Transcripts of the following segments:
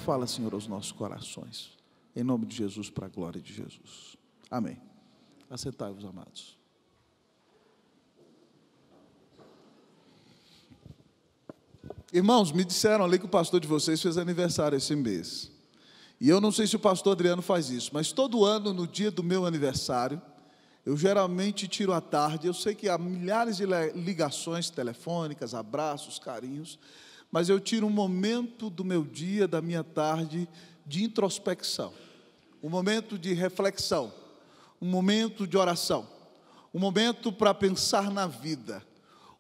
Fala, Senhor, aos nossos corações. Em nome de Jesus, para a glória de Jesus. Amém. Assentai-vos, amados. Irmãos, me disseram ali que o pastor de vocês fez aniversário esse mês. E eu não sei se o pastor Adriano faz isso, mas todo ano, no dia do meu aniversário, eu geralmente tiro à tarde. Eu sei que há milhares de ligações telefônicas, abraços, carinhos, mas eu tiro um momento do meu dia, da minha tarde, de introspecção, um momento de reflexão, um momento de oração, um momento para pensar na vida,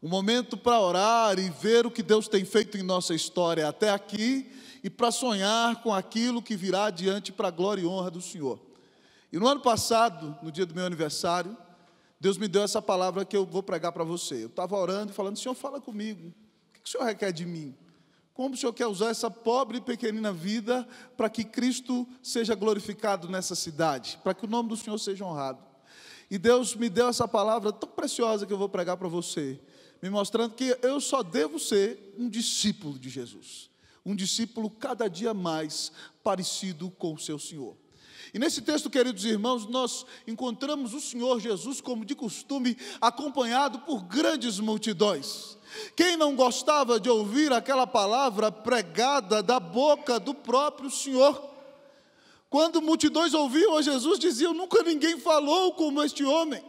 um momento para orar e ver o que Deus tem feito em nossa história até aqui e para sonhar com aquilo que virá adiante para a glória e honra do Senhor. E no ano passado, no dia do meu aniversário, Deus me deu essa palavra que eu vou pregar para você. Eu estava orando e falando: Senhor, fala comigo, o que o Senhor requer de mim? Como o Senhor quer usar essa pobre e pequenina vida para que Cristo seja glorificado nessa cidade, para que o nome do Senhor seja honrado? E Deus me deu essa palavra tão preciosa que eu vou pregar para você, me mostrando que eu só devo ser um discípulo de Jesus, um discípulo cada dia mais parecido com o seu Senhor. E nesse texto, queridos irmãos, nós encontramos o Senhor Jesus, como de costume, acompanhado por grandes multidões. Quem não gostava de ouvir aquela palavra pregada da boca do próprio Senhor? Quando multidões ouviam a Jesus, diziam: nunca ninguém falou como este homem.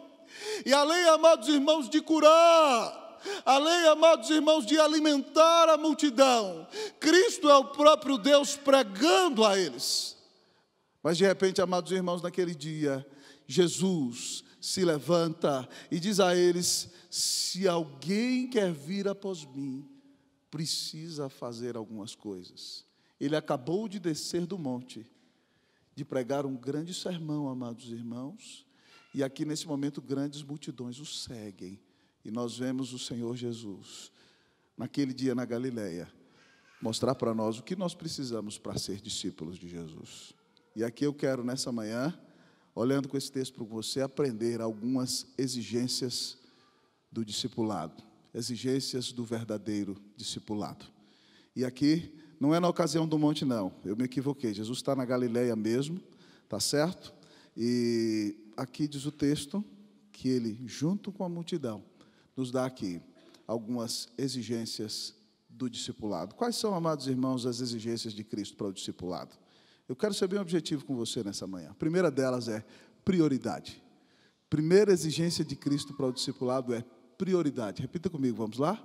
E além, amados irmãos, de curar, além, amados irmãos, de alimentar a multidão, Cristo é o próprio Deus pregando a eles. Mas de repente, amados irmãos, naquele dia, Jesus se levanta e diz a eles: se alguém quer vir após mim, precisa fazer algumas coisas. Ele acabou de descer do monte, de pregar um grande sermão, amados irmãos, e aqui nesse momento grandes multidões o seguem. E nós vemos o Senhor Jesus, naquele dia na Galileia, mostrar para nós o que nós precisamos para ser discípulos de Jesus. E aqui eu quero, nessa manhã, olhando com esse texto para você, aprender algumas exigências do discipulado, exigências do verdadeiro discipulado. E aqui, não é na ocasião do monte, não, eu me equivoquei, Jesus está na Galileia mesmo, tá certo? E aqui diz o texto que ele, junto com a multidão, nos dá aqui algumas exigências do discipulado. Quais são, amados irmãos, as exigências de Cristo para o discipulado? Eu quero ser bem objetivo com você nessa manhã. A primeira delas é prioridade. Primeira exigência de Cristo para o discipulado é prioridade. Repita comigo, vamos lá?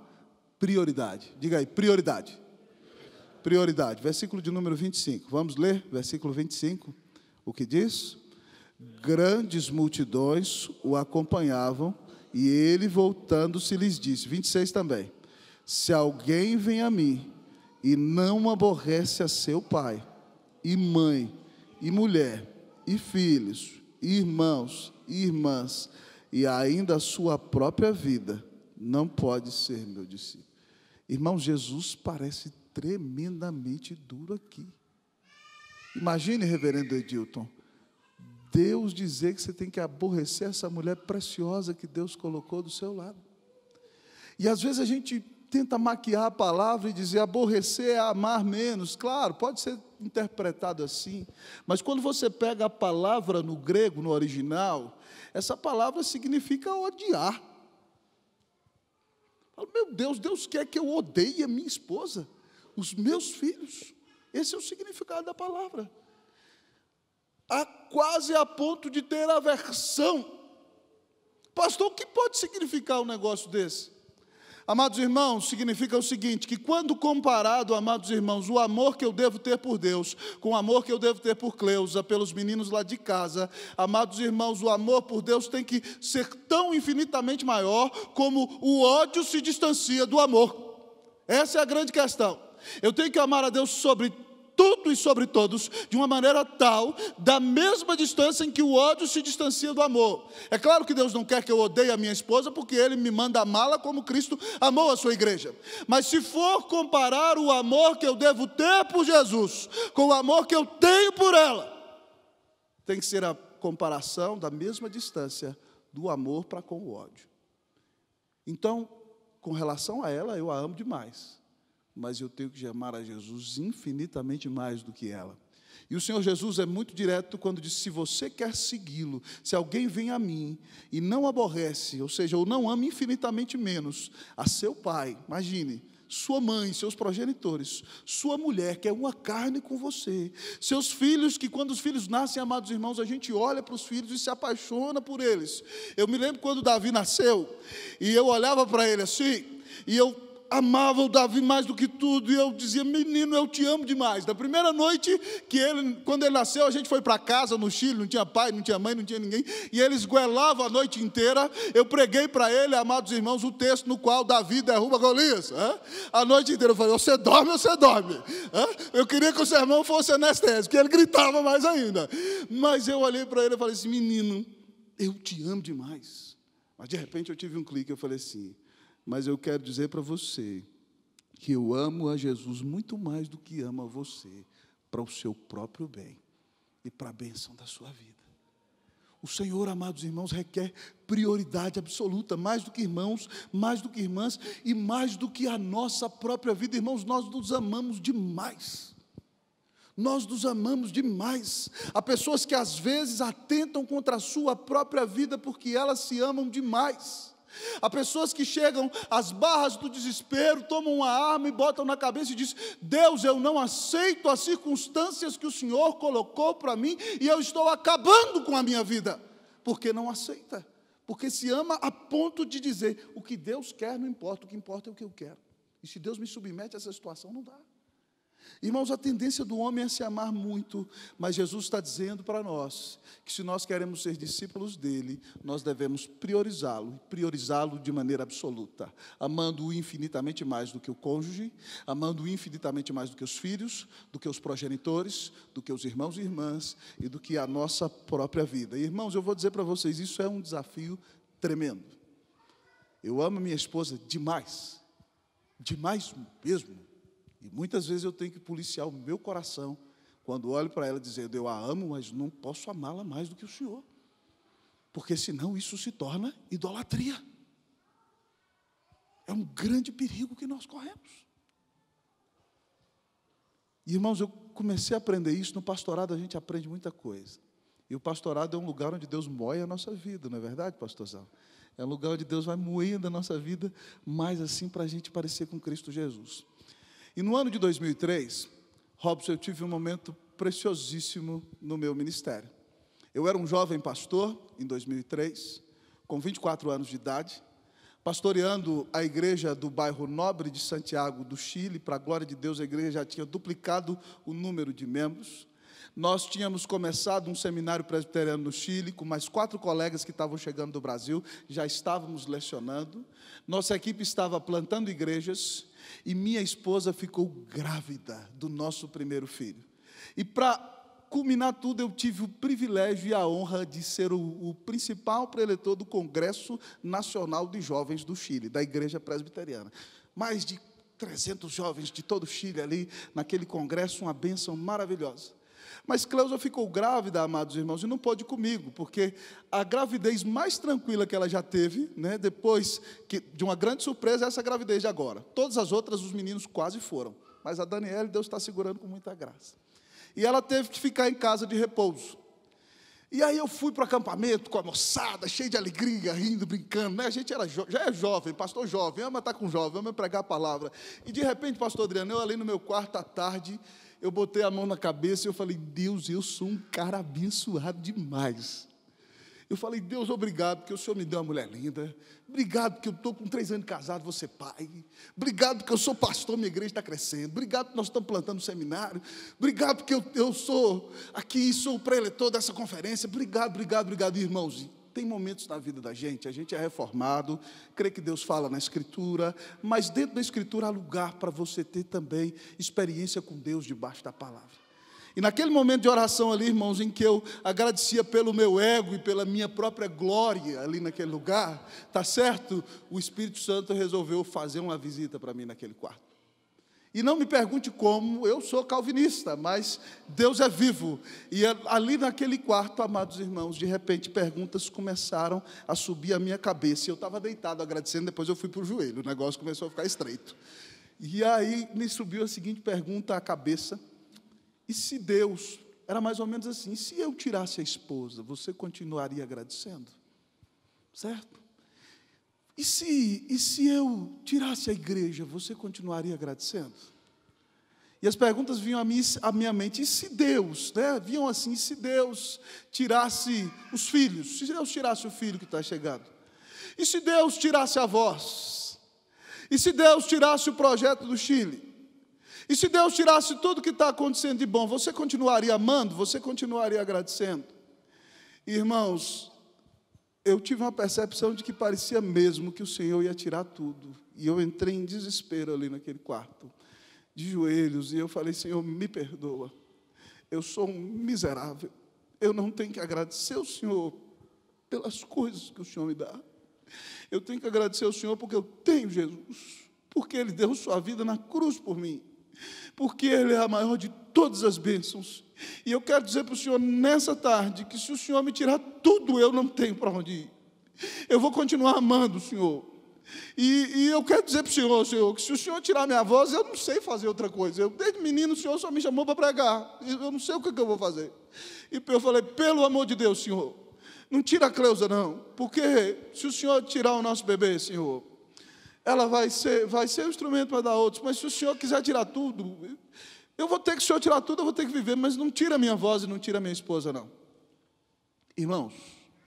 Prioridade. Diga aí, prioridade. Prioridade. Versículo de número 25. Vamos ler? Versículo 25. O que diz? Grandes multidões o acompanhavam, e ele, voltando-se, lhes disse, 26 também: se alguém vem a mim e não aborrece a seu pai, e mãe, e mulher, e filhos, e irmãos, e irmãs, e ainda a sua própria vida, não pode ser meu discípulo. Irmão, Jesus parece tremendamente duro aqui. Imagine, reverendo Edilton, Deus dizer que você tem que aborrecer essa mulher preciosa que Deus colocou do seu lado. E às vezes a gente tenta maquiar a palavra e dizer aborrecer é amar menos. Claro, pode ser interpretado assim, mas quando você pega a palavra no grego, no original, essa palavra significa odiar. Meu Deus, Deus quer que eu odeie a minha esposa, os meus filhos. Esse é o significado da palavra. Quase a ponto de ter aversão. Pastor, o que pode significar um negócio desse? Amados irmãos, significa o seguinte, que quando comparado, amados irmãos, o amor que eu devo ter por Deus, com o amor que eu devo ter por Cleusa, pelos meninos lá de casa, amados irmãos, o amor por Deus tem que ser tão infinitamente maior como o ódio se distancia do amor. Essa é a grande questão. Eu tenho que amar a Deus sobre tudo e sobre todos, de uma maneira tal, da mesma distância em que o ódio se distancia do amor. É claro que Deus não quer que eu odeie a minha esposa, porque Ele me manda amá-la como Cristo amou a sua igreja. Mas se for comparar o amor que eu devo ter por Jesus, com o amor que eu tenho por ela, tem que ser a comparação da mesma distância do amor para com o ódio. Então, com relação a ela, eu a amo demais. mas eu tenho que amar a Jesus infinitamente mais do que ela. E o Senhor Jesus é muito direto quando diz: se você quer segui-lo, se alguém vem a mim e não aborrece, ou seja, ou não ama infinitamente menos a seu pai, imagine, sua mãe, seus progenitores, sua mulher, que é uma carne com você, seus filhos, que quando os filhos nascem, amados irmãos, a gente olha para os filhos e se apaixona por eles. Eu me lembro quando Davi nasceu, e eu olhava para ele assim, e eu amava o Davi mais do que tudo, e eu dizia: menino, eu te amo demais. Da primeira noite quando ele nasceu, a gente foi para casa no Chile, não tinha pai, não tinha mãe, não tinha ninguém, e ele esguelava a noite inteira. Eu preguei para ele, amados irmãos, o texto no qual Davi derruba Golias, a noite inteira. Eu falei: você dorme ou você dorme? Eu queria que o sermão fosse anestésico, que ele gritava mais ainda, mas eu olhei para ele e falei assim: menino, eu te amo demais. Mas de repente eu tive um clique, eu falei assim: mas eu quero dizer para você que eu amo a Jesus muito mais do que amo a você, para o seu próprio bem e para a bênção da sua vida. O Senhor, amados irmãos, requer prioridade absoluta, mais do que irmãos, mais do que irmãs e mais do que a nossa própria vida. Irmãos, nós nos amamos demais. Nós nos amamos demais. Há pessoas que às vezes atentam contra a sua própria vida porque elas se amam demais. Há pessoas que chegam às barras do desespero, tomam uma arma e botam na cabeça e dizem: Deus, eu não aceito as circunstâncias que o Senhor colocou para mim e eu estou acabando com a minha vida. Porque não aceita, porque se ama a ponto de dizer: o que Deus quer não importa, o que importa é o que eu quero. E se Deus me submete a essa situação, não dá. Irmãos, a tendência do homem é se amar muito, mas Jesus está dizendo para nós que se nós queremos ser discípulos dele, nós devemos priorizá-lo de maneira absoluta, amando-o infinitamente mais do que o cônjuge, amando-o infinitamente mais do que os filhos, do que os progenitores, do que os irmãos e irmãs e do que a nossa própria vida. E, irmãos, eu vou dizer para vocês, isso é um desafio tremendo. Eu amo minha esposa demais mesmo. E muitas vezes eu tenho que policiar o meu coração quando olho para ela dizendo: eu a amo, mas não posso amá-la mais do que o Senhor. Porque senão isso se torna idolatria. É um grande perigo que nós corremos. E, irmãos, eu comecei a aprender isso. No pastorado a gente aprende muita coisa. E o pastorado é um lugar onde Deus moe a nossa vida, não é verdade, pastorzão? É um lugar onde Deus vai moendo a nossa vida mais assim para a gente parecer com Cristo Jesus. E no ano de 2003, Robson, eu tive um momento preciosíssimo no meu ministério. Eu era um jovem pastor, em 2003, com 24 anos de idade, pastoreando a igreja do bairro Nobre de Santiago do Chile. Para a glória de Deus, a igreja já tinha duplicado o número de membros. Nós tínhamos começado um seminário presbiteriano no Chile, com mais 4 colegas que estavam chegando do Brasil, já estávamos lecionando. Nossa equipe estava plantando igrejas, e minha esposa ficou grávida do nosso primeiro filho. E para culminar tudo, eu tive o privilégio e a honra de ser o principal preletor do Congresso Nacional de Jovens do Chile, da Igreja Presbiteriana. Mais de 300 jovens de todo o Chile ali, naquele congresso, uma bênção maravilhosa. Mas Cleusa ficou grávida, amados irmãos, e não pôde ir comigo, porque a gravidez mais tranquila que ela já teve, né, depois de uma grande surpresa, é essa gravidez de agora. Todas as outras, os meninos quase foram, mas a Daniela, Deus está segurando com muita graça. E ela teve que ficar em casa de repouso. E aí eu fui para o acampamento com a moçada, cheio de alegria, rindo, brincando, né? A gente já é jovem, pastor jovem, ama estar com jovem, ama pregar a palavra. E de repente, pastor Adriano, eu ali no meu quarto à tarde, eu botei a mão na cabeça e eu falei: Deus, eu sou um cara abençoado demais. Eu falei: Deus, obrigado, porque o Senhor me deu uma mulher linda. Obrigado, porque eu estou com 3 anos de casado, vou ser pai. Obrigado, porque eu sou pastor, minha igreja está crescendo. Obrigado, porque nós estamos plantando um seminário. Obrigado, porque eu sou aqui, sou o preletor dessa conferência. Obrigado, irmãos. Tem momentos na vida da gente, a gente é reformado, crê que Deus fala na Escritura, mas dentro da Escritura há lugar para você ter também experiência com Deus debaixo da palavra. E naquele momento de oração ali, irmãos, em que eu agradecia pelo meu ego e pela minha própria glória ali naquele lugar, tá certo? O Espírito Santo resolveu fazer uma visita para mim naquele quarto. E não me pergunte como, eu sou calvinista, mas Deus é vivo. E ali naquele quarto, amados irmãos, de repente perguntas começaram a subir à minha cabeça. E eu estava deitado agradecendo, depois eu fui para o joelho, o negócio começou a ficar estreito. E aí me subiu a seguinte pergunta à cabeça: e se Deus, era mais ou menos assim, se eu tirasse a esposa, você continuaria agradecendo? Certo? E se eu tirasse a igreja, você continuaria agradecendo? E as perguntas vinham à minha mente: e se Deus, né? Vinham assim: e se Deus tirasse os filhos? Se Deus tirasse o filho que está chegando? E se Deus tirasse a voz? E se Deus tirasse o projeto do Chile? E se Deus tirasse tudo que está acontecendo de bom, você continuaria amando? Você continuaria agradecendo? Irmãos, eu tive uma percepção de que parecia mesmo que o Senhor ia tirar tudo. E eu entrei em desespero ali naquele quarto, de joelhos, e eu falei: Senhor, me perdoa, eu sou um miserável, eu não tenho que agradecer ao Senhor pelas coisas que o Senhor me dá, eu tenho que agradecer ao Senhor porque eu tenho Jesus, porque Ele deu sua vida na cruz por mim, porque Ele é a maior de todas as bênçãos. E eu quero dizer para o Senhor nessa tarde, que se o Senhor me tirar tudo, eu não tenho para onde ir, eu vou continuar amando o Senhor. E eu quero dizer para o Senhor, que se o Senhor tirar minha voz, eu não sei fazer outra coisa. Desde menino, o Senhor só me chamou para pregar, eu não sei o que eu vou fazer. E eu falei: pelo amor de Deus, Senhor, não tira a Cleusa não, porque se o Senhor tirar o nosso bebê, Senhor, ela vai ser um instrumento para dar outros, mas se o Senhor quiser tirar tudo, eu vou ter que, se o Senhor tirar tudo, eu vou ter que viver, mas não tira a minha voz e não tira a minha esposa não. Irmãos,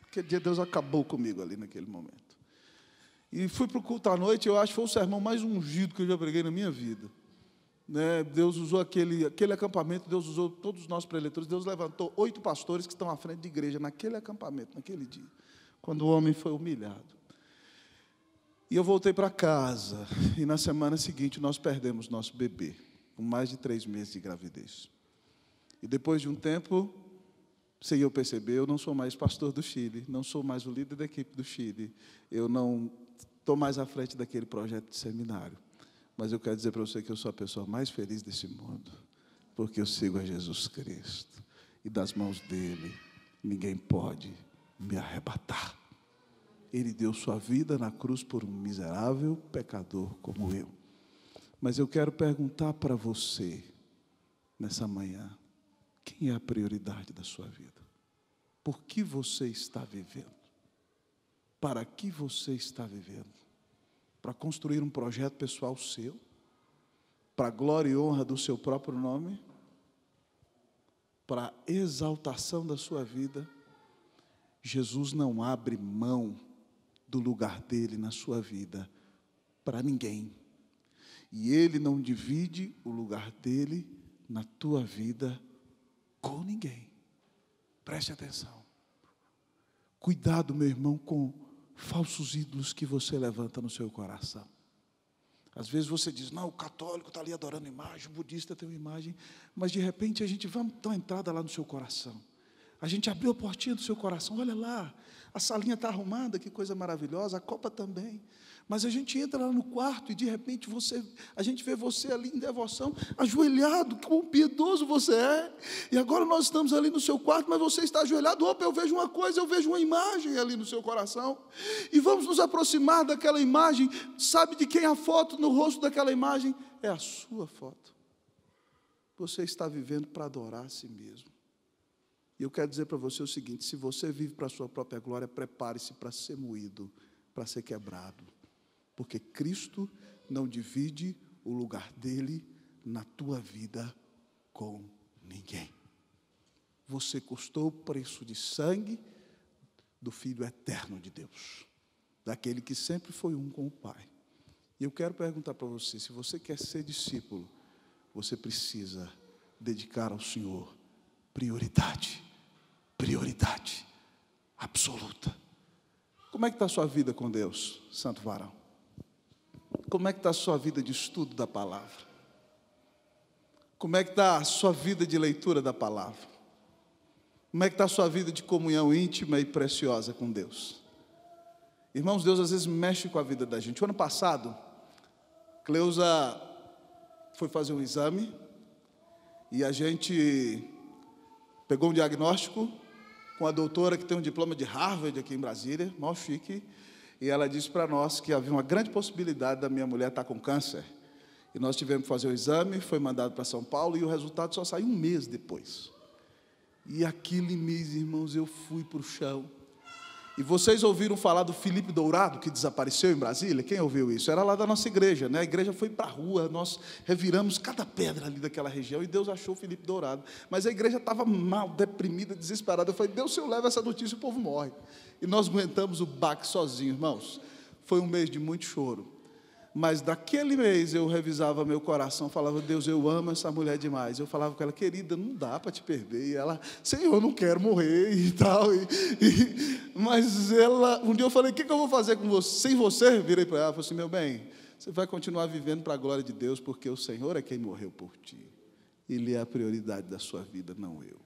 aquele dia Deus acabou comigo ali naquele momento. E fui para o culto à noite, eu acho que foi o sermão mais ungido que eu já preguei na minha vida. Né? Deus usou aquele acampamento, Deus usou todos os nossos preletores, Deus levantou 8 pastores que estão à frente de igreja naquele acampamento, naquele dia, quando o homem foi humilhado. E eu voltei para casa, e na semana seguinte nós perdemos nosso bebê, com mais de 3 meses de gravidez. E depois de um tempo, sem eu perceber, eu não sou mais pastor do Chile, não sou mais o líder da equipe do Chile, eu não estou mais à frente daquele projeto de seminário. Mas eu quero dizer para você que eu sou a pessoa mais feliz desse mundo, porque eu sigo a Jesus Cristo, e das mãos dele, ninguém pode me arrebatar. Ele deu sua vida na cruz por um miserável pecador como eu. Mas eu quero perguntar para você, nessa manhã, quem é a prioridade da sua vida? Por que você está vivendo? Para que você está vivendo? Para construir um projeto pessoal seu? Para a glória e honra do seu próprio nome? Para a exaltação da sua vida? Jesus não abre mão do lugar dele na sua vida para ninguém. E ele não divide o lugar dele na tua vida com ninguém. Preste atenção. Cuidado, meu irmão, com falsos ídolos que você levanta no seu coração. Às vezes você diz: não, o católico está ali adorando imagem, o budista tem uma imagem, mas de repente a gente vai dar uma entrada lá no seu coração. A gente abriu a portinha do seu coração, olha lá, a salinha está arrumada, que coisa maravilhosa, a copa também. Mas a gente entra lá no quarto e de repente a gente vê você ali em devoção, ajoelhado, quão piedoso você é. E agora nós estamos ali no seu quarto, mas você está ajoelhado. Opa, eu vejo uma coisa, eu vejo uma imagem ali no seu coração. E vamos nos aproximar daquela imagem. Sabe de quem é a foto no rosto daquela imagem? É a sua foto. Você está vivendo para adorar a si mesmo. E eu quero dizer para você o seguinte: se você vive para a sua própria glória, prepare-se para ser moído, para ser quebrado. Porque Cristo não divide o lugar dele na tua vida com ninguém. Você custou o preço de sangue do Filho eterno de Deus, daquele que sempre foi um com o Pai. E eu quero perguntar para você: se você quer ser discípulo, você precisa dedicar ao Senhor prioridade absoluta. Como é que está a sua vida com Deus, santo varão? Como é que está a sua vida de estudo da palavra? Como é que está a sua vida de leitura da palavra? Como é que está a sua vida de comunhão íntima e preciosa com Deus? Irmãos, Deus às vezes mexe com a vida da gente. O ano passado, Cleusa foi fazer um exame e a gente pegou um diagnóstico com a doutora que tem um diploma de Harvard aqui em Brasília, mal chique, e ela disse para nós que havia uma grande possibilidade da minha mulher estar com câncer. E nós tivemos que fazer o exame, foi mandado para São Paulo, e o resultado só saiu um mês depois. E aquele mês, irmãos, eu fui para o chão. E vocês ouviram falar do Felipe Dourado, que desapareceu em Brasília? Quem ouviu isso? Era lá da nossa igreja, né? A igreja foi para a rua, nós reviramos cada pedra ali daquela região, e Deus achou o Felipe Dourado. Mas a igreja estava mal, deprimida, desesperada. Eu falei, Deus, se eu levo essa notícia, o povo morre. E nós aguentamos o baque sozinhos, irmãos. Foi um mês de muito choro. Mas daquele mês eu revisava meu coração, falava, Deus, eu amo essa mulher demais. Eu falava com ela, querida, não dá para te perder. E ela, Senhor, eu não quero morrer e tal. Mas ela, um dia eu falei, o que eu vou fazer com você? Sem você, virei para ela, falei assim, meu bem, você vai continuar vivendo para a glória de Deus, porque o Senhor é quem morreu por ti. Ele é a prioridade da sua vida, não eu.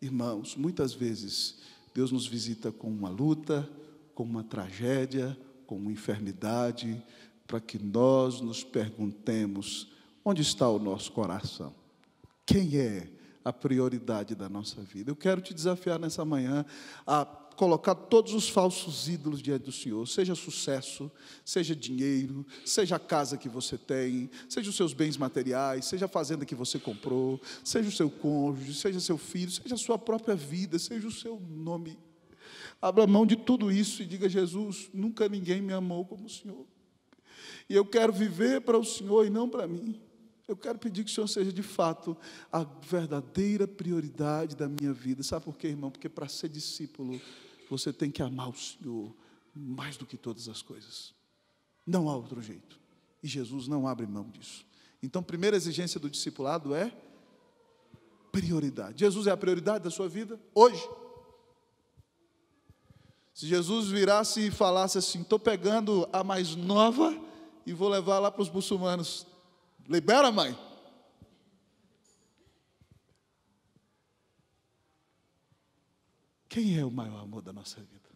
Irmãos, muitas vezes Deus nos visita com uma luta, com uma tragédia, com uma enfermidade, para que nós nos perguntemos, onde está o nosso coração? Quem é a prioridade da nossa vida? Eu quero te desafiar nessa manhã a colocar todos os falsos ídolos diante do Senhor, seja sucesso, seja dinheiro, seja a casa que você tem, seja os seus bens materiais, seja a fazenda que você comprou, seja o seu cônjuge, seja seu filho, seja a sua própria vida, seja o seu nome. Abra mão de tudo isso e diga, Jesus, nunca ninguém me amou como o Senhor. E eu quero viver para o Senhor e não para mim. Eu quero pedir que o Senhor seja, de fato, a verdadeira prioridade da minha vida. Sabe por quê, irmão? Porque para ser discípulo, você tem que amar o Senhor mais do que todas as coisas. Não há outro jeito. E Jesus não abre mão disso. Então, a primeira exigência do discipulado é prioridade. Jesus é a prioridade da sua vida hoje. Se Jesus virasse e falasse assim, estou pegando a mais nova e vou levar lá para os muçulmanos. Libera, mãe. Quem é o maior amor da nossa vida?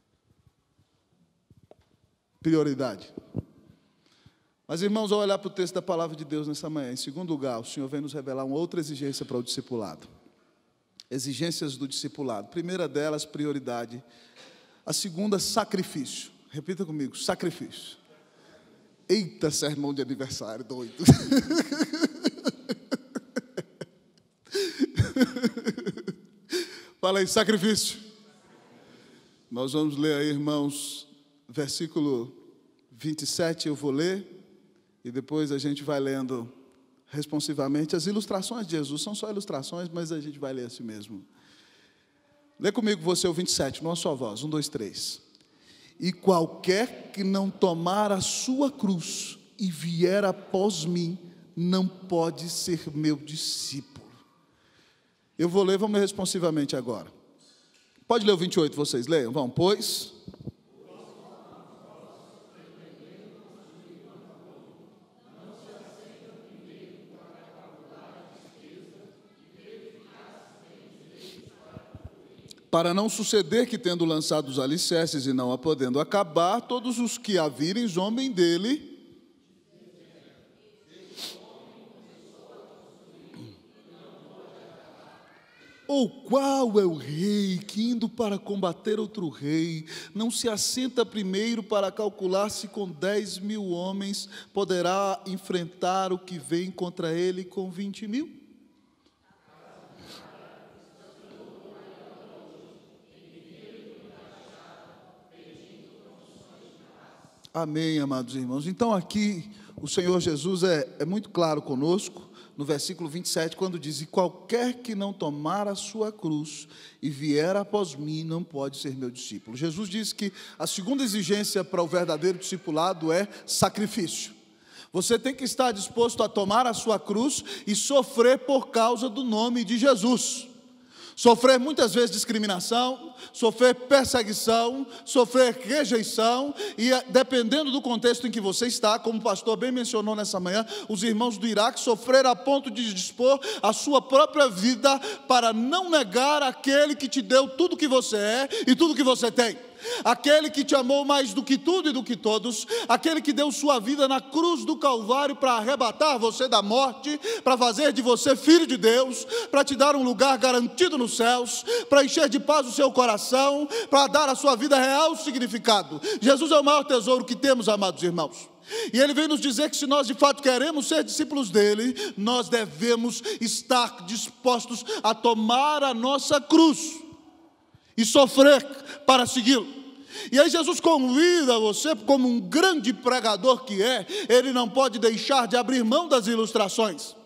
Prioridade. Mas, irmãos, ao olhar para o texto da palavra de Deus nessa manhã, em segundo lugar, o Senhor vem nos revelar uma outra exigência para o discipulado. Exigências do discipulado. Primeira delas, prioridade. A segunda, sacrifício. Repita comigo, sacrifício. Eita, sermão de aniversário, doido. Fala aí, sacrifício. Nós vamos ler aí, irmãos, versículo 27, eu vou ler, e depois a gente vai lendo responsivamente. As ilustrações de Jesus são só ilustrações, mas a gente vai ler assim mesmo. Lê comigo você o 27, numa só voz, 1, 2, 3. E qualquer que não tomar a sua cruz e vier após mim, não pode ser meu discípulo. Eu vou ler, vamos ler responsivamente agora. Pode ler o 28, vocês leiam, vão, pois... Para não suceder que, tendo lançado os alicerces e não a podendo acabar, todos os que a virem zombem dele. Ou qual é o rei que, indo para combater outro rei, não se assenta primeiro para calcular se com 10.000 homens poderá enfrentar o que vem contra ele com 20.000? Amém, amados irmãos. Então aqui o Senhor Jesus é muito claro conosco, no versículo 27, quando diz, e qualquer que não tomar a sua cruz e vier após mim, não pode ser meu discípulo. Jesus diz que a segunda exigência para o verdadeiro discipulado é sacrifício. Você tem que estar disposto a tomar a sua cruz e sofrer por causa do nome de Jesus. Sofrer muitas vezes discriminação, sofrer perseguição, sofrer rejeição, e dependendo do contexto em que você está, como o pastor bem mencionou nessa manhã, os irmãos do Iraque sofreram a ponto de dispor a sua própria vida para não negar aquele que te deu tudo que você é e tudo que você tem. Aquele que te amou mais do que tudo e do que todos, aquele que deu sua vida na cruz do Calvário para arrebatar você da morte, para fazer de você filho de Deus, para te dar um lugar garantido nos céus, para encher de paz o seu coração, para dar à sua vida real significado. Jesus é o maior tesouro que temos, amados irmãos. E ele vem nos dizer que se nós de fato queremos ser discípulos dele, nós devemos estar dispostos a tomar a nossa cruz e sofrer para segui-lo. E aí Jesus convida você, como um grande pregador que é, ele não pode deixar de abrir mão das ilustrações.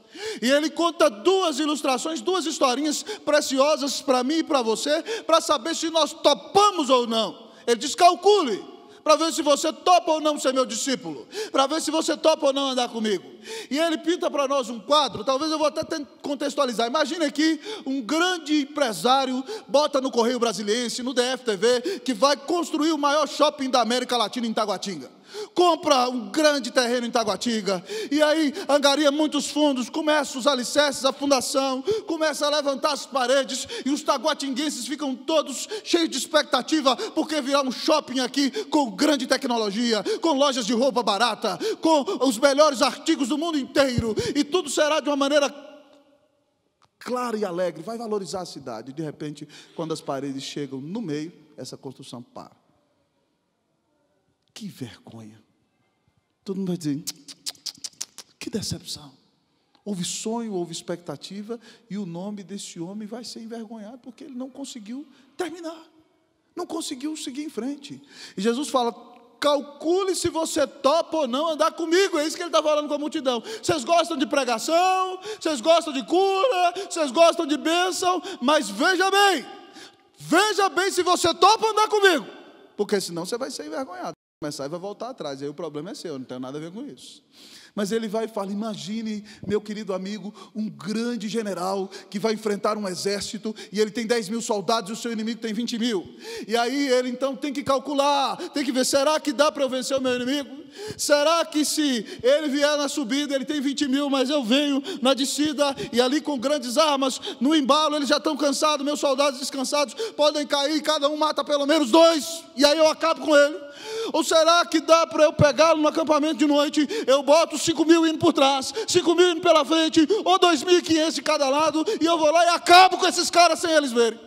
E ele conta duas ilustrações, duas historinhas preciosas para mim e para você, para saber se nós topamos ou não. Ele diz: calcule, para ver se você topa ou não ser meu discípulo, para ver se você topa ou não andar comigo. E ele pinta para nós um quadro, talvez eu vou até contextualizar. Imagine aqui um grande empresário, bota no Correio Brasiliense, no DFTV, que vai construir o maior shopping da América Latina em Taguatinga. Compra um grande terreno em Taguatinga, e aí angaria muitos fundos, começa os alicerces, a fundação, começa a levantar as paredes, e os taguatinguenses ficam todos cheios de expectativa, porque virá um shopping aqui com grande tecnologia, com lojas de roupa barata, com os melhores artigos do mundo inteiro, e tudo será de uma maneira clara e alegre, vai valorizar a cidade. E de repente, quando as paredes chegam no meio, essa construção para. Que vergonha. Todo mundo vai dizer: que decepção. Houve sonho, houve expectativa, e o nome desse homem vai ser envergonhado, porque ele não conseguiu terminar, não conseguiu seguir em frente. E Jesus fala: calcule se você topa ou não andar comigo. É isso que ele está falando com a multidão. Vocês gostam de pregação, vocês gostam de cura, vocês gostam de bênção, mas veja bem se você topa andar comigo, porque senão você vai ser envergonhado. Começar e vai voltar atrás, aí o problema é seu, não tem nada a ver com isso. Mas ele vai e fala: imagine, meu querido amigo, um grande general que vai enfrentar um exército, e ele tem 10 mil soldados e o seu inimigo tem 20 mil. E aí ele então tem que calcular, tem que ver: será que dá para eu vencer o meu inimigo? Será que se ele vier na subida, ele tem 20 mil, mas eu venho na descida, e ali com grandes armas, no embalo, eles já estão cansados, meus soldados descansados podem cair, cada um mata pelo menos 2, e aí eu acabo com ele? Ou será que dá para eu pegá-lo no acampamento de noite, eu boto 5 mil indo por trás, 5 mil indo pela frente, ou 2.500 de cada lado, e eu vou lá e acabo com esses caras sem eles verem?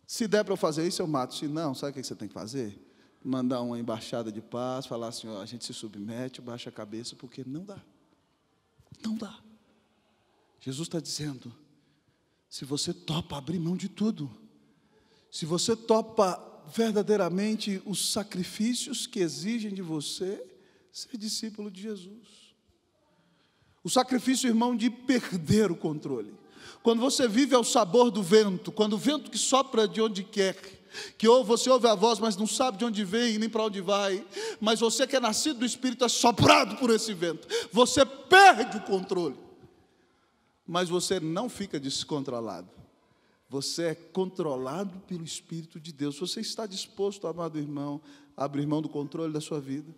Se der para eu fazer isso, eu mato. Se não, sabe o que você tem que fazer? Mandar uma embaixada de paz, falar assim: ó, a gente se submete, baixa a cabeça, porque não dá. Não dá. Jesus está dizendo: se você topa abrir mão de tudo, se você topa verdadeiramente os sacrifícios que exigem de você ser discípulo de Jesus. O sacrifício, irmão, de perder o controle. Quando você vive ao sabor do vento, quando o vento que sopra de onde quer, que você ouve a voz, mas não sabe de onde vem, nem para onde vai, mas você que é nascido do Espírito é soprado por esse vento, você perde o controle, mas você não fica descontrolado. Você é controlado pelo Espírito de Deus. Você está disposto, amado irmão, a abrir mão do controle da sua vida,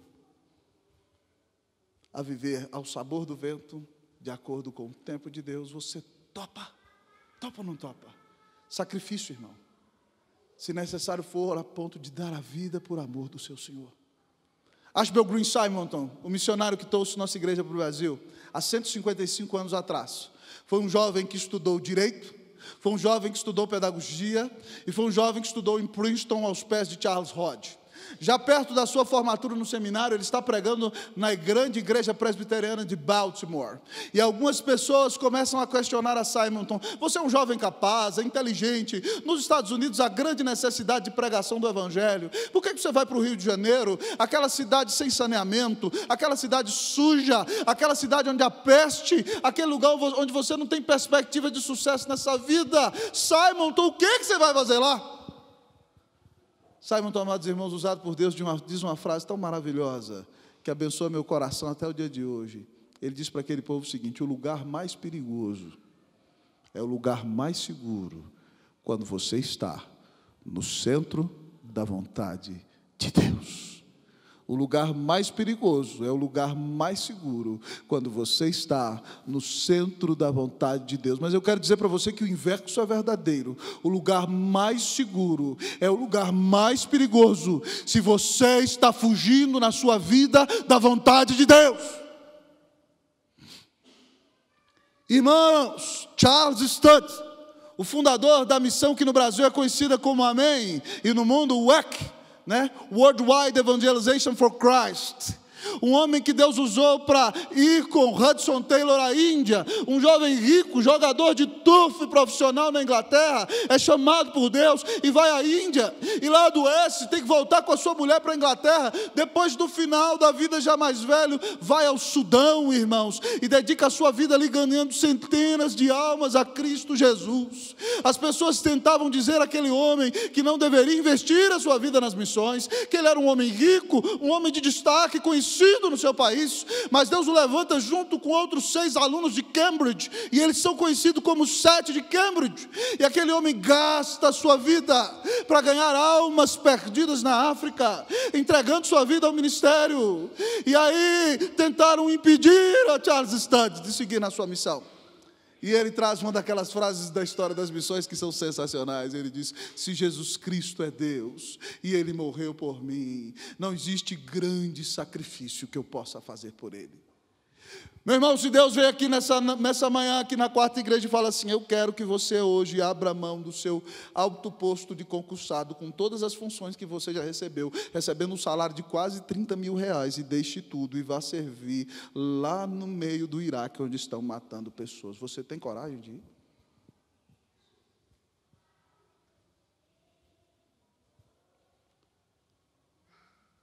a viver ao sabor do vento, de acordo com o tempo de Deus? Você topa? Topa ou não topa? Sacrifício, irmão. Se necessário for, a ponto de dar a vida por amor do seu Senhor. Ashbel Green Simonton, o missionário que trouxe nossa igreja para o Brasil, há 155 anos atrás, foi um jovem que estudou direito, foi um jovem que estudou pedagogia, e foi um jovem que estudou em Princeton aos pés de Charles Hodge. Já perto da sua formatura no seminário, ele está pregando na grande igreja presbiteriana de Baltimore. E algumas pessoas começam a questionar a Simonton: você é um jovem capaz, é inteligente, nos Estados Unidos há grande necessidade de pregação do Evangelho, por que você vai para o Rio de Janeiro, aquela cidade sem saneamento, aquela cidade suja, aquela cidade onde há peste, aquele lugar onde você não tem perspectiva de sucesso nessa vida? Simonton, o que você vai fazer lá? Simonton, amados irmãos, usado por Deus, diz uma frase tão maravilhosa, que abençoa meu coração até o dia de hoje. Ele diz para aquele povo o seguinte: o lugar mais perigoso é o lugar mais seguro quando você está no centro da vontade de Deus. O lugar mais perigoso é o lugar mais seguro quando você está no centro da vontade de Deus. Mas eu quero dizer para você que o inverso é verdadeiro. O lugar mais seguro é o lugar mais perigoso se você está fugindo na sua vida da vontade de Deus. Irmãos, Charles Studd, o fundador da missão que no Brasil é conhecida como Amém, e no mundo WEC, Worldwide Evangelization for Christ. Um homem que Deus usou para ir com Hudson Taylor à Índia, um jovem rico, jogador de turf profissional na Inglaterra, é chamado por Deus e vai à Índia, e lá adoece, tem que voltar com a sua mulher para a Inglaterra, depois do final da vida já mais velho, vai ao Sudão, irmãos, e dedica a sua vida ali ganhando centenas de almas a Cristo Jesus. As pessoas tentavam dizer àquele homem que não deveria investir a sua vida nas missões, que ele era um homem rico, um homem de destaque, conhecido no seu país, mas Deus o levanta junto com outros 6 alunos de Cambridge, e eles são conhecidos como 7 de Cambridge, e aquele homem gasta a sua vida para ganhar almas perdidas na África, entregando sua vida ao ministério, e aí tentaram impedir a Charles Studd de seguir na sua missão. E ele traz uma daquelas frases da história das missões que são sensacionais. Ele diz: se Jesus Cristo é Deus e Ele morreu por mim, não existe grande sacrifício que eu possa fazer por Ele. Meu irmão, se Deus veio aqui nessa manhã, aqui na quarta igreja, e fala assim: eu quero que você hoje abra mão do seu alto posto de concursado, com todas as funções que você já recebeu, recebendo um salário de quase 30 mil reais, e deixe tudo e vá servir lá no meio do Iraque, onde estão matando pessoas. Você tem coragem de ir?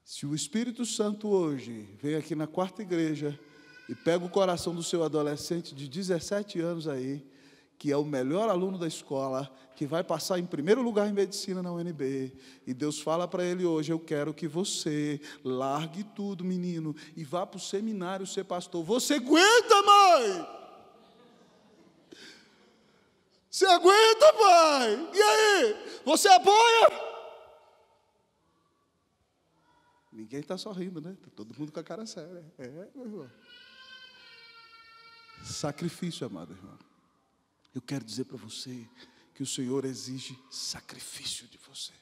Se o Espírito Santo hoje vem aqui na quarta igreja e pega o coração do seu adolescente de 17 anos aí, que é o melhor aluno da escola, que vai passar em primeiro lugar em medicina na UNB, e Deus fala para ele hoje: eu quero que você largue tudo, menino, e vá para o seminário ser pastor. Você aguenta, mãe? Você aguenta, pai? E aí? Você apoia? Ninguém está sorrindo, né? Está todo mundo com a cara séria. Meu irmão. Sacrifício, amado irmão. Eu quero dizer para você que o Senhor exige sacrifício de você.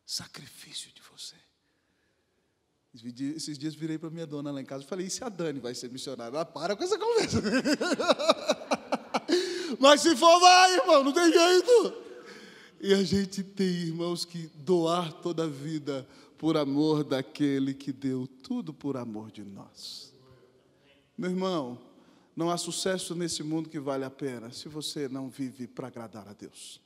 Sacrifício de você. Esses dias virei para minha dona lá em casa e falei: e se a Dani vai ser missionária? Ela para com essa conversa. Mas se for, vai, irmão, não tem jeito. E a gente tem, irmãos, que doar toda a vida por amor daquele que deu tudo por amor de nós. Meu irmão, não há sucesso nesse mundo que vale a pena se você não vive para agradar a Deus.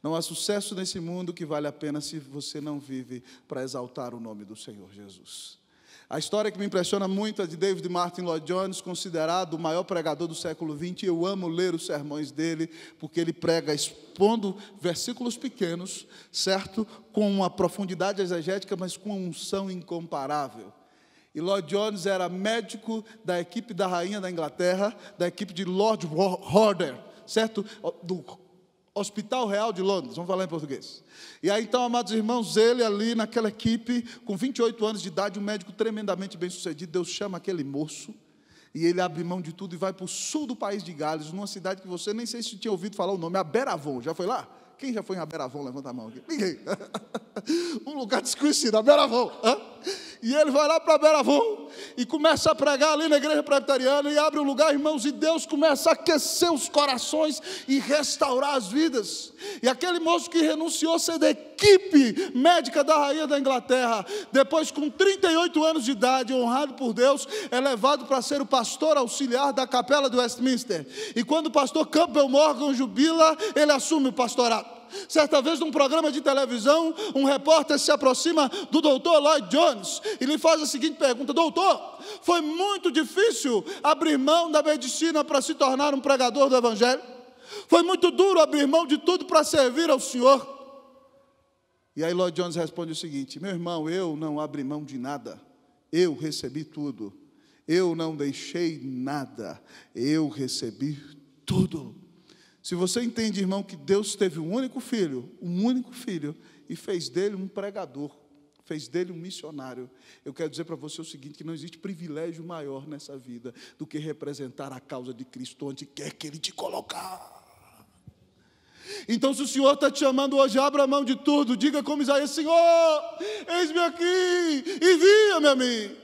Não há sucesso nesse mundo que vale a pena se você não vive para exaltar o nome do Senhor Jesus. A história que me impressiona muito é de David Martin Lloyd Jones, considerado o maior pregador do século XX. Eu amo ler os sermões dele, porque ele prega expondo versículos pequenos, certo? Com uma profundidade exegética, mas com uma unção incomparável. E Lloyd Jones era médico da equipe da rainha da Inglaterra, da equipe de Lord Horder, certo? Do Hospital Real de Londres, vamos falar em português. E aí então, amados irmãos, ele ali naquela equipe, com 28 anos de idade, um médico tremendamente bem sucedido, Deus chama aquele moço, e ele abre mão de tudo e vai para o sul do país de Gales, numa cidade que você nem sei se tinha ouvido falar o nome, Aberavon. Já foi lá? Quem já foi em Aberavon? Levanta a mão aqui. Ninguém. Um lugar desconhecido, Aberavon. E ele vai lá para Aberavon e começa a pregar ali na igreja presbiteriana e abre um lugar, irmãos, e Deus começa a aquecer os corações e restaurar as vidas. E aquele moço que renunciou a ser da equipe médica da rainha da Inglaterra, depois com 38 anos de idade, honrado por Deus, é levado para ser o pastor auxiliar da capela de Westminster. E quando o pastor Campbell Morgan jubila, ele assume o pastorado. Certa vez, num programa de televisão, um repórter se aproxima do doutor Lloyd Jones e lhe faz a seguinte pergunta: doutor, foi muito difícil abrir mão da medicina para se tornar um pregador do evangelho? Foi muito duro abrir mão de tudo para servir ao Senhor? E aí Lloyd Jones responde o seguinte: meu irmão, eu não abri mão de nada, eu recebi tudo. Eu não deixei nada, eu recebi tudo. Se você entende, irmão, que Deus teve um único filho, e fez dele um pregador, fez dele um missionário, eu quero dizer para você o seguinte, que não existe privilégio maior nessa vida do que representar a causa de Cristo onde quer que Ele te colocar. Então, se o Senhor está te chamando hoje, abra mão de tudo, diga como Isaías: Senhor, eis-me aqui, envia-me a mim.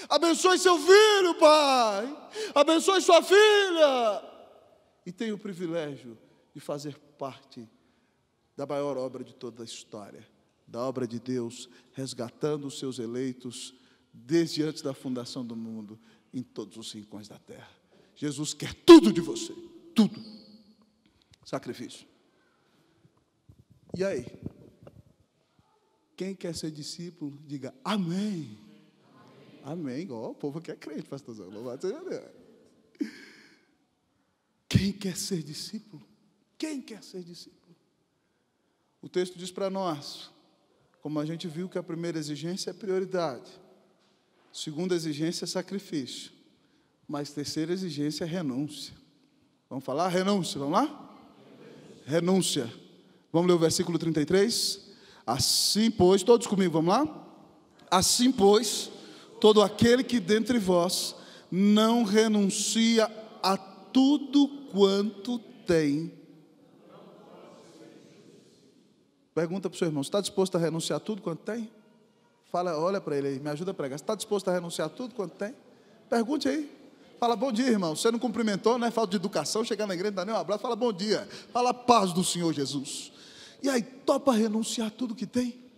Abençoe seu filho, Pai, abençoe sua filha. E tenho o privilégio de fazer parte da maior obra de toda a história, da obra de Deus, resgatando os seus eleitos desde antes da fundação do mundo, em todos os rincões da terra. Jesus quer tudo de você, tudo. Sacrifício. E aí? Quem quer ser discípulo, diga amém. Amém, igual o povo que é crente, pastorzão. Louvado seja Deus. Quem quer ser discípulo? Quem quer ser discípulo? O texto diz para nós, como a gente viu que a primeira exigência é prioridade, a segunda exigência é sacrifício, mas a terceira exigência é renúncia. Vamos falar? Renúncia, vamos lá? Renúncia. Vamos ler o versículo 33? Assim, pois, todos comigo, vamos lá? Assim, pois, todo aquele que dentre vós não renuncia a tudo quanto tem. Pergunta para o seu irmão, você está disposto a renunciar a tudo quanto tem? Fala, olha para ele aí, me ajuda a pregar. Você está disposto a renunciar a tudo quanto tem? Pergunte aí. Fala, bom dia, irmão. Você não cumprimentou, né? Falta de educação, chegar na igreja, não dá nem um abraço. Fala, bom dia. Fala, paz do Senhor Jesus. E aí, topa renunciar a tudo que tem?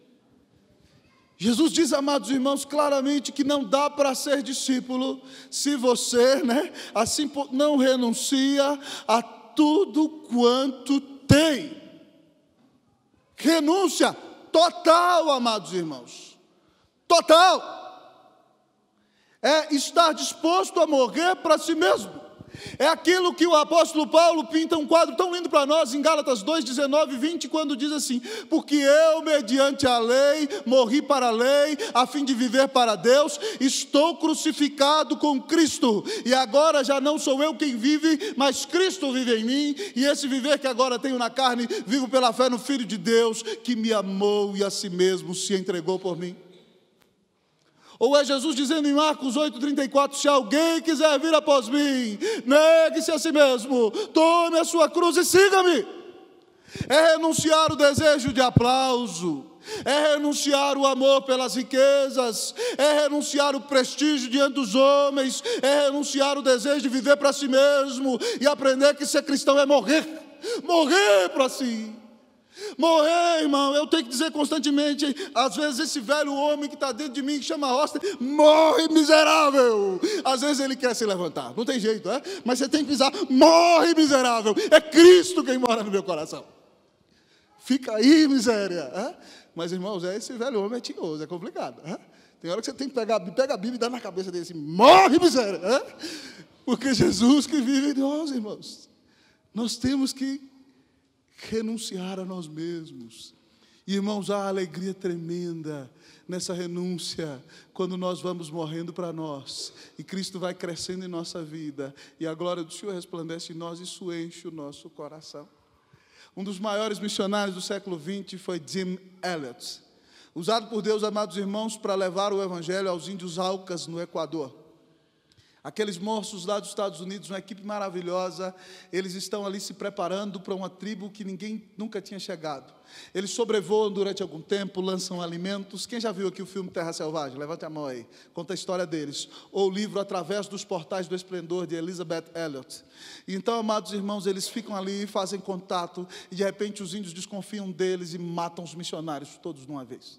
Jesus diz, amados irmãos, claramente que não dá para ser discípulo se você, né, assim, não renuncia a tudo quanto tem. Renúncia total, amados irmãos. Total. É estar disposto a morrer para si mesmo. É aquilo que o apóstolo Paulo pinta um quadro tão lindo para nós em Gálatas 2, 19 e 20, quando diz assim: porque eu, mediante a lei, morri para a lei, a fim de viver para Deus, estou crucificado com Cristo, e agora já não sou eu quem vive, mas Cristo vive em mim, e esse viver que agora tenho na carne, vivo pela fé no Filho de Deus, que me amou e a si mesmo se entregou por mim. Ou é Jesus dizendo em Marcos 8,34, se alguém quiser vir após mim, negue-se a si mesmo, tome a sua cruz e siga-me. É renunciar o desejo de aplauso, é renunciar o amor pelas riquezas, é renunciar o prestígio diante dos homens, é renunciar o desejo de viver para si mesmo e aprender que ser cristão é morrer para si. Morrer, irmão, eu tenho que dizer constantemente, às vezes esse velho homem que está dentro de mim, que chama Rosta, morre miserável. Às vezes ele quer se levantar, não tem jeito, mas você tem que pisar, morre miserável, é Cristo quem mora no meu coração. Fica aí, miséria. Mas, irmãos, esse velho homem é tinhoso, é complicado. Tem hora que você tem que pegar a Bíblia e dar na cabeça dele assim, morre miséria. Porque Jesus que vive em nós, irmãos, nós temos que renunciar a nós mesmos. E, irmãos, há alegria tremenda nessa renúncia, quando nós vamos morrendo para nós, e Cristo vai crescendo em nossa vida, e a glória do Senhor resplandece em nós, e isso enche o nosso coração. Um dos maiores missionários do século XX foi Jim Elliot, usado por Deus, amados irmãos, para levar o evangelho aos índios Aucas, no Equador. Aqueles moços lá dos Estados Unidos, uma equipe maravilhosa, eles estão ali se preparando para uma tribo que ninguém nunca tinha chegado. Eles sobrevoam durante algum tempo, lançam alimentos. Quem já viu aqui o filme Terra Selvagem? Levante a mão aí, conta a história deles. Ou o livro Através dos Portais do Esplendor, de Elizabeth Elliot. Então, amados irmãos, eles ficam ali, fazem contato, e de repente os índios desconfiam deles e matam os missionários, todos de uma vez.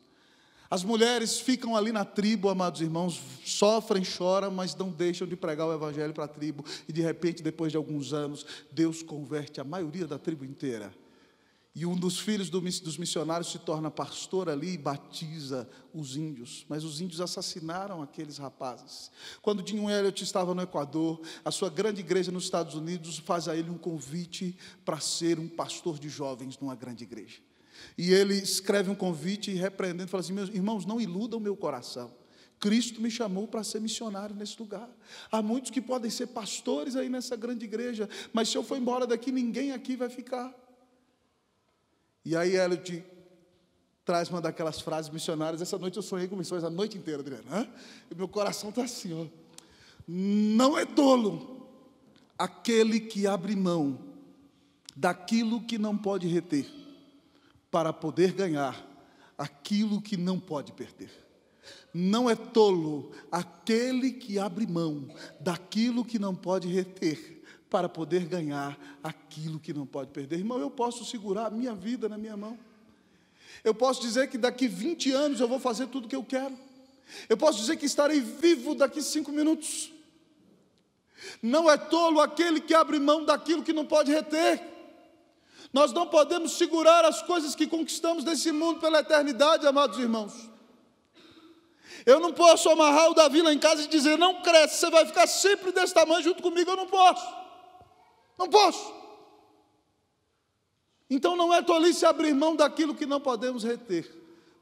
As mulheres ficam ali na tribo, amados irmãos, sofrem, choram, mas não deixam de pregar o evangelho para a tribo. E de repente, depois de alguns anos, Deus converte a maioria da tribo inteira. E um dos filhos dos missionários se torna pastor ali e batiza os índios. Mas os índios assassinaram aqueles rapazes. Quando Jim Elliot estava no Equador, a sua grande igreja nos Estados Unidos faz a ele um convite para ser um pastor de jovens numa grande igreja. E ele escreve um convite e repreendendo, fala assim, meus irmãos, não iludam o meu coração. Cristo me chamou para ser missionário nesse lugar. Há muitos que podem ser pastores aí nessa grande igreja, mas se eu for embora daqui, ninguém aqui vai ficar. E aí Elliot traz uma daquelas frases missionárias. Essa noite eu sonhei com missões a noite inteira, Adriano. E meu coração está assim, ó. Não é tolo aquele que abre mão daquilo que não pode reter, para poder ganhar aquilo que não pode perder. Não é tolo aquele que abre mão daquilo que não pode reter, para poder ganhar aquilo que não pode perder. Irmão, eu posso segurar a minha vida na minha mão. Eu posso dizer que daqui 20 anos eu vou fazer tudo o que eu quero. Eu posso dizer que estarei vivo daqui 5 minutos. Não é tolo aquele que abre mão daquilo que não pode reter. Nós não podemos segurar as coisas que conquistamos nesse mundo pela eternidade, amados irmãos. Eu não posso amarrar o Davi lá em casa e dizer, não cresce, você vai ficar sempre desse tamanho junto comigo. Eu não posso. Não posso. Então não é tolice abrir mão daquilo que não podemos reter,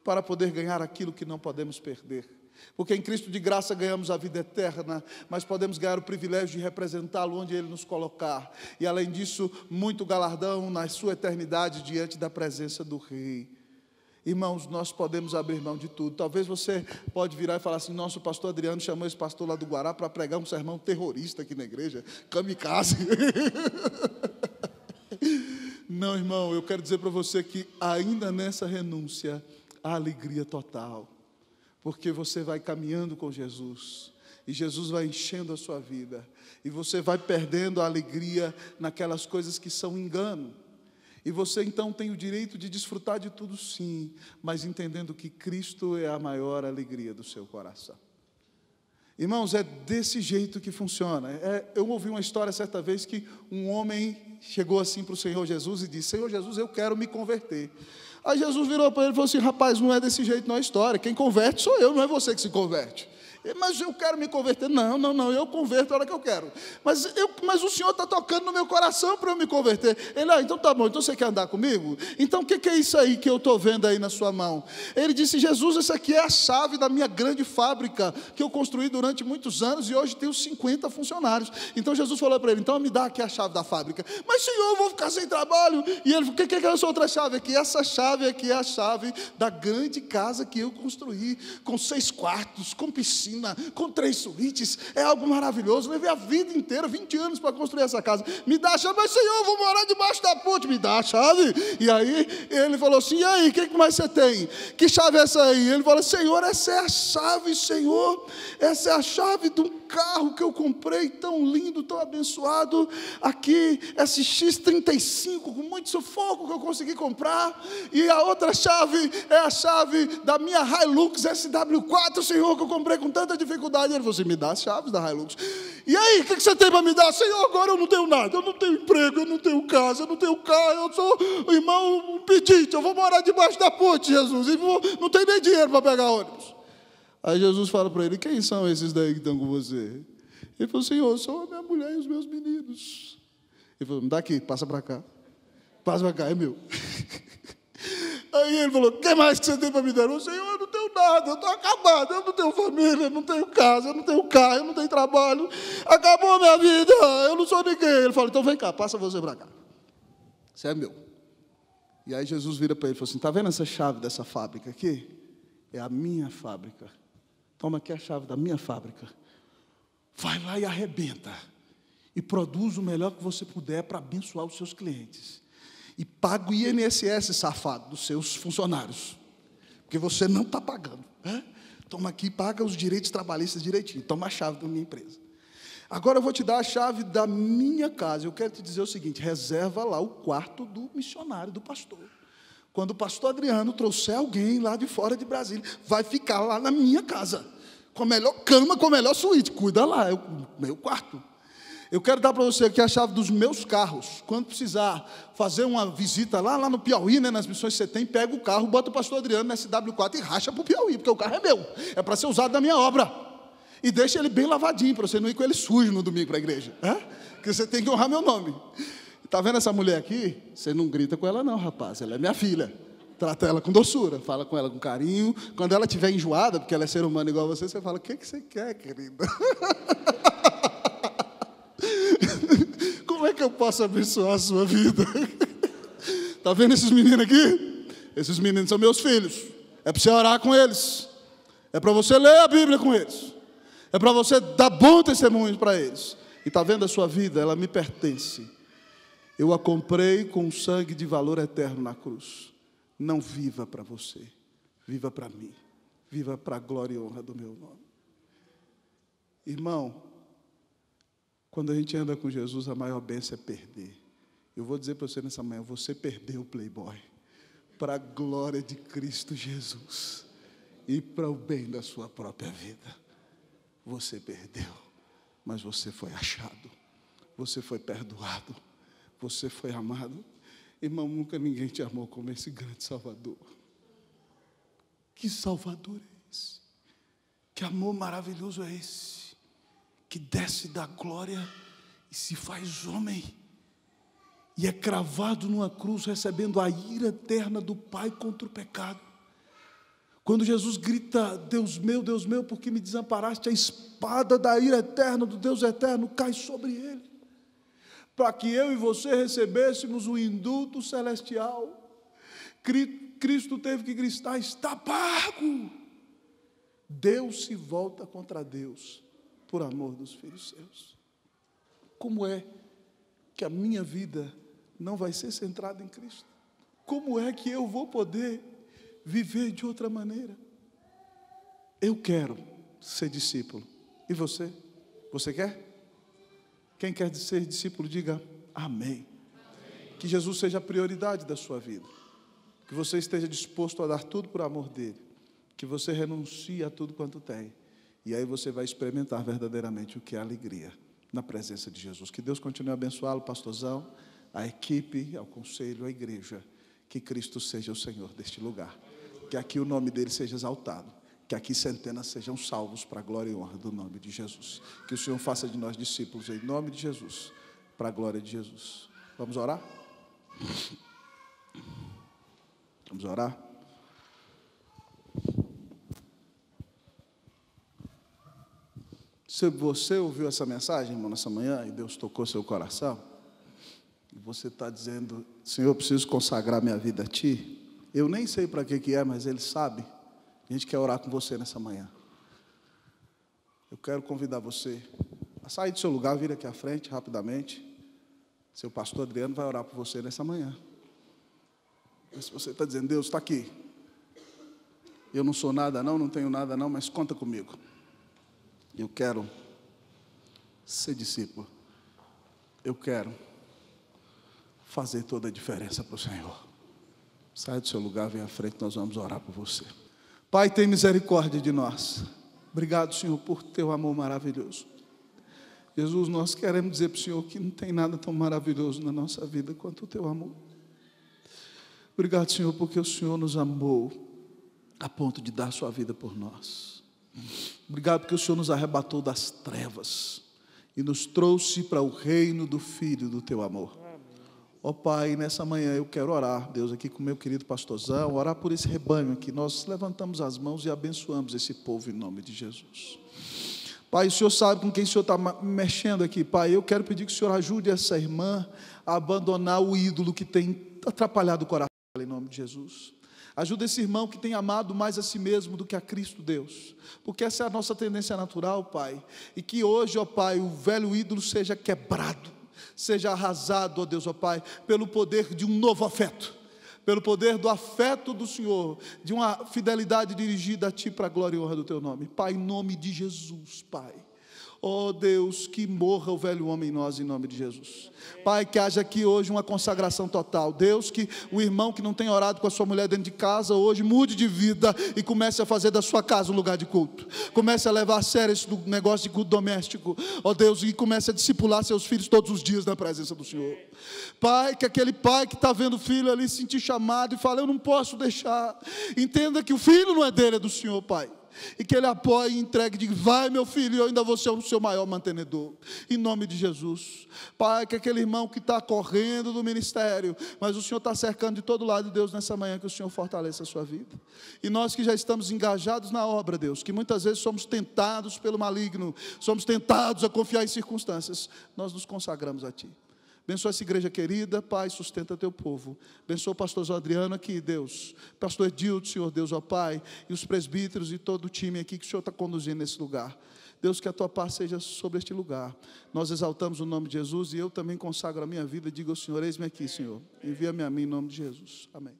para poder ganhar aquilo que não podemos perder. Porque em Cristo de graça ganhamos a vida eterna, mas podemos ganhar o privilégio de representá-lo onde Ele nos colocar. E além disso, muito galardão na sua eternidade diante da presença do Rei. Irmãos, nós podemos abrir mão de tudo. Talvez você pode virar e falar assim, nossa, o pastor Adriano chamou esse pastor lá do Guará para pregar um sermão terrorista aqui na igreja, kamikaze. Não, irmão, eu quero dizer para você que ainda nessa renúncia, há alegria total. Porque você vai caminhando com Jesus, e Jesus vai enchendo a sua vida, e você vai perdendo a alegria naquelas coisas que são engano. E você então tem o direito de desfrutar de tudo sim, mas entendendo que Cristo é a maior alegria do seu coração. Irmãos, é desse jeito que funciona. Eu ouvi uma história certa vez que um homem chegou assim para o Senhor Jesus e disse, Senhor Jesus, eu quero me converter. Aí Jesus virou para ele e falou assim, rapaz, não é desse jeito não a história, quem converte sou eu, não é você que se converte. Mas eu quero me converter. Não, eu converto a hora que eu quero. Mas o Senhor está tocando no meu coração para eu me converter. Ele, então tá bom, então você quer andar comigo? Então o que é isso aí que eu estou vendo aí na sua mão? Ele disse, Jesus, essa aqui é a chave da minha grande fábrica, que eu construí durante muitos anos, e hoje tenho 50 funcionários. Então Jesus falou para ele, então me dá aqui a chave da fábrica. Mas Senhor, eu vou ficar sem trabalho. E ele falou, o que é essa outra chave aqui? Essa chave aqui é a chave da grande casa que eu construí, com 6 quartos, com piscina, com 3 suítes, é algo maravilhoso. Levei a vida inteira, 20 anos para construir essa casa. Me dá a chave, mas Senhor, eu vou morar debaixo da ponte, me dá a chave. E aí ele falou assim, e aí, o que mais você tem? Que chave é essa aí? Ele falou, Senhor, essa é a chave, Senhor, essa é a chave de um carro que eu comprei, tão lindo, tão abençoado, aqui, SX35, com muito sufoco que eu consegui comprar, e a outra chave é a chave da minha Hilux SW4, Senhor, que eu comprei com tanta dificuldade. Ele falou assim, me dá as chaves da Hilux. E aí, o que você tem para me dar? Senhor, agora eu não tenho nada, eu não tenho emprego, eu não tenho casa, eu não tenho carro, eu sou, irmão, um pedinte, eu vou morar debaixo da ponte, Jesus, e não tenho nem dinheiro para pegar ônibus. Aí Jesus fala para ele, quem são esses daí que estão com você? Ele falou, Senhor, são a minha mulher e os meus meninos. Ele falou, me dá aqui, passa para cá. Passa para cá, é meu. Aí ele falou, o que mais que você tem para me dar? Eu, Senhor, eu não tenho nada, eu estou acabado, eu não tenho família, eu não tenho casa, eu não tenho carro, eu não tenho trabalho. Acabou a minha vida, eu não sou ninguém. Ele falou, então vem cá, passa você para cá. Você é meu. E aí Jesus vira para ele e falou assim, está vendo essa chave dessa fábrica aqui? É a minha fábrica. Toma aqui a chave da minha fábrica. Vai lá e arrebenta. E produz o melhor que você puder para abençoar os seus clientes. E paga o INSS, safado, dos seus funcionários. Porque você não está pagando. Né? Toma aqui e paga os direitos trabalhistas direitinho. Toma a chave da minha empresa. Agora eu vou te dar a chave da minha casa. Eu quero te dizer o seguinte, reserva lá o quarto do missionário, do pastor. Quando o pastor Adriano trouxer alguém lá de fora de Brasília, vai ficar lá na minha casa, com a melhor cama, com a melhor suíte. Cuida lá, é o meu quarto. Eu quero dar para você aqui a chave dos meus carros. Quando precisar fazer uma visita lá no Piauí, né, nas missões que você tem, pega o carro, bota o pastor Adriano na SW4 e racha para o Piauí, porque o carro é meu. É para ser usado na minha obra. E deixa ele bem lavadinho, para você não ir com ele sujo no domingo para a igreja. Porque você tem que honrar meu nome. Está vendo essa mulher aqui? Você não grita com ela não, rapaz. Ela é minha filha. Trata ela com doçura, fala com ela com carinho. Quando ela estiver enjoada, porque ela é ser humano igual a você, você fala, o que você quer, querida? Como é que eu posso abençoar a sua vida? Está vendo esses meninos aqui? Esses meninos são meus filhos. É para você orar com eles. É para você ler a Bíblia com eles. É para você dar bom testemunho para eles. E está vendo a sua vida? Ela me pertence. Eu a comprei com sangue de valor eterno na cruz. Não viva para você. Viva para mim. Viva para a glória e honra do meu nome. Irmão, quando a gente anda com Jesus, a maior bênção é perder. Eu vou dizer para você nessa manhã, você perdeu o Playboy. Para a glória de Cristo Jesus. e para o bem da sua própria vida. Você perdeu, mas você foi achado, você foi perdoado, você foi amado. Irmão, nunca ninguém te amou como esse grande Salvador. Que Salvador é esse? Que amor maravilhoso é esse? Que desce da glória e se faz homem, e é cravado numa cruz, recebendo a ira eterna do Pai contra o pecado. Quando Jesus grita: Deus meu, por que me desamparaste? A espada da ira eterna do Deus eterno cai sobre ele, para que eu e você recebêssemos o indulto celestial. Cristo teve que gritar: está pago. Deus se volta contra Deus por amor dos filhos seus. Como é que a minha vida não vai ser centrada em Cristo? Como é que eu vou poder viver de outra maneira? Eu quero ser discípulo. E você? Você quer? Quem quer ser discípulo, diga amém. Que Jesus seja a prioridade da sua vida. Que você esteja disposto a dar tudo por amor dele. Que você renuncie a tudo quanto tem. E aí você vai experimentar verdadeiramente o que é alegria na presença de Jesus. Que Deus continue a abençoá-lo, pastorzão, a equipe, ao conselho, a igreja. Que Cristo seja o Senhor deste lugar. Que aqui o nome dele seja exaltado. Que aqui centenas sejam salvos para a glória e honra do nome de Jesus. Que o Senhor faça de nós discípulos em nome de Jesus, para a glória de Jesus. Vamos orar? Vamos orar? Se você ouviu essa mensagem, irmão, nessa manhã, e Deus tocou seu coração, e você está dizendo: Senhor, eu preciso consagrar minha vida a Ti. Eu nem sei para que é, mas Ele sabe. A gente quer orar com você nessa manhã. Eu quero convidar você a sair do seu lugar, vir aqui à frente rapidamente. Seu pastor Adriano vai orar por você nessa manhã. Mas se você está dizendo: Deus, está aqui. Eu não sou nada não tenho nada não, mas conta comigo. Eu quero ser discípulo. Eu quero fazer toda a diferença para o Senhor. Sai do seu lugar, vem à frente, nós vamos orar por você. Pai, tem misericórdia de nós. Obrigado, Senhor, por teu amor maravilhoso. Jesus, nós queremos dizer para o Senhor que não tem nada tão maravilhoso na nossa vida quanto o teu amor. Obrigado, Senhor, porque o Senhor nos amou a ponto de dar sua vida por nós. Obrigado porque o Senhor nos arrebatou das trevas e nos trouxe para o reino do Filho do teu amor. Ó Pai, nessa manhã eu quero orar, Deus, aqui com o meu querido pastorzão, orar por esse rebanho aqui. Nós levantamos as mãos e abençoamos esse povo em nome de Jesus. Pai, o Senhor sabe com quem o Senhor está mexendo aqui. Pai, eu quero pedir que o Senhor ajude essa irmã a abandonar o ídolo que tem atrapalhado o coração dela, em nome de Jesus. Ajuda esse irmão que tem amado mais a si mesmo do que a Cristo Deus, porque essa é a nossa tendência natural, Pai, e que hoje, ó Pai, o velho ídolo seja quebrado, seja arrasado, ó Deus, ó Pai, pelo poder de um novo afeto, pelo poder do afeto do Senhor, de uma fidelidade dirigida a Ti para a glória e honra do Teu nome. Pai, em nome de Jesus, Pai. Oh Deus, que morra o velho homem em nós, em nome de Jesus. Pai, que haja aqui hoje uma consagração total. Deus, que o irmão que não tem orado com a sua mulher dentro de casa, hoje mude de vida e comece a fazer da sua casa um lugar de culto. Comece a levar a sério esse negócio de culto doméstico. Oh Deus, e comece a discipular seus filhos todos os dias na presença do Senhor. Pai, que aquele pai que está vendo o filho ali sentir chamado e fala: eu não posso deixar. Entenda que o filho não é dele, é do Senhor, Pai. E que ele apoie e entregue, diga: vai meu filho, eu ainda vou ser o seu maior mantenedor, em nome de Jesus. Pai, que aquele irmão que está correndo do ministério, mas o Senhor está cercando de todo lado, Deus, nessa manhã, que o Senhor fortaleça a sua vida. E nós que já estamos engajados na obra, Deus, que muitas vezes somos tentados pelo maligno, somos tentados a confiar em circunstâncias, nós nos consagramos a Ti. Abençoa essa igreja querida, Pai, sustenta teu povo. Abençoa o pastor Adriano aqui, Deus. Pastor Edildo, Senhor Deus, ó Pai. E os presbíteros e todo o time aqui que o Senhor está conduzindo nesse lugar. Deus, que a tua paz seja sobre este lugar. Nós exaltamos o nome de Jesus e eu também consagro a minha vida. Diga ao Senhor: eis-me aqui, Senhor. Envia-me a mim em nome de Jesus. Amém.